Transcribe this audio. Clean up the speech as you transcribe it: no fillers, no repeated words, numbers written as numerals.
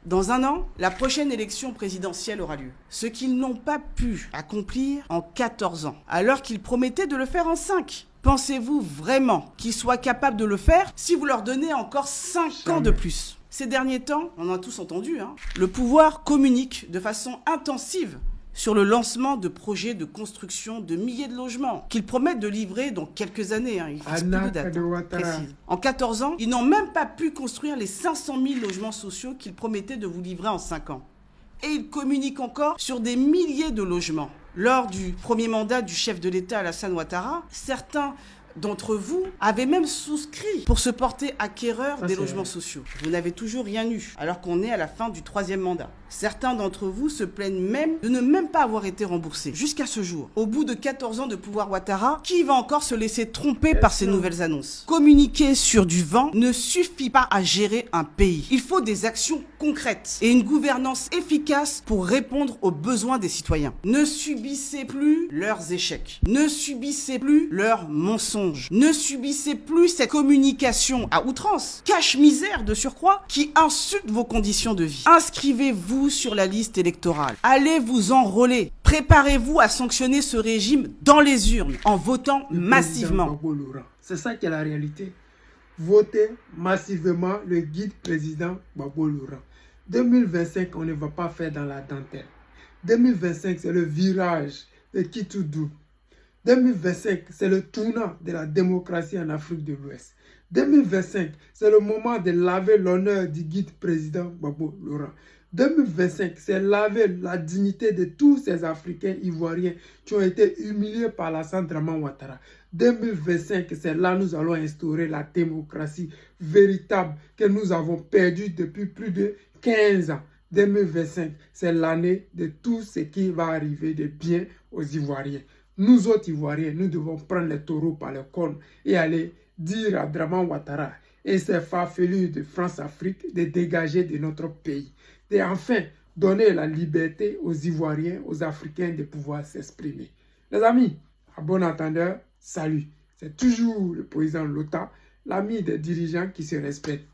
Dans un an, la prochaine élection présidentielle aura lieu. Ce qu'ils n'ont pas pu accomplir en 14 ans, alors qu'ils promettaient de le faire en 5. Pensez-vous vraiment qu'ils soient capables de le faire si vous leur donnez encore 5 ans de plus? Ces derniers temps, on en a tous entendu, le pouvoir communique de façon intensive sur le lancement de projets de construction de milliers de logements qu'ils promettent de livrer dans quelques années. Ils fixent plus de date précise. En 14 ans, ils n'ont même pas pu construire les 500 000 logements sociaux qu'ils promettaient de vous livrer en 5 ans. Et ils communiquent encore sur des milliers de logements. Lors du premier mandat du chef de l'État Alassane Ouattara, certains d'entre vous avaient même souscrit pour se porter acquéreurs des logements sociaux. Vous n'avez toujours rien eu, alors qu'on est à la fin du 3e mandat. Certains d'entre vous se plaignent même de ne même pas avoir été remboursés. Jusqu'à ce jour, au bout de 14 ans de pouvoir Ouattara, qui va encore se laisser tromper par ces nouvelles annonces? Communiquer sur du vent ne suffit pas à gérer un pays. Il faut des actions concrètes et une gouvernance efficace pour répondre aux besoins des citoyens. Ne subissez plus leurs échecs. Ne subissez plus leurs mensonges. Ne subissez plus cette communication à outrance, cache-misère de surcroît, qui insulte vos conditions de vie. Inscrivez-vous sur la liste électorale. Allez vous enrôler. Préparez-vous à sanctionner ce régime dans les urnes en votant massivement. C'est ça qui est la réalité. Votez massivement le guide président Gbagbo Laurent. 2025, on ne va pas faire dans la dentelle. 2025, c'est le virage de Kitoudou. 2025, c'est le tournant de la démocratie en Afrique de l'Ouest. 2025, c'est le moment de laver l'honneur du guide président Gbagbo Laurent. 2025, c'est laver la dignité de tous ces Africains ivoiriens qui ont été humiliés par Alassane Dramane Ouattara. 2025, c'est là que nous allons instaurer la démocratie véritable que nous avons perdue depuis plus de 15 ans. 2025, c'est l'année de tout ce qui va arriver de bien aux Ivoiriens. Nous autres Ivoiriens, nous devons prendre les taureaux par le cornes et aller dire à Dramane Ouattara et ses farfelus de France-Afrique de dégager de notre pays. Et enfin, donner la liberté aux Ivoiriens, aux Africains de pouvoir s'exprimer. Les amis, à bon entendeur, salut. C'est toujours le président Lota, l'ami des dirigeants qui se respectent.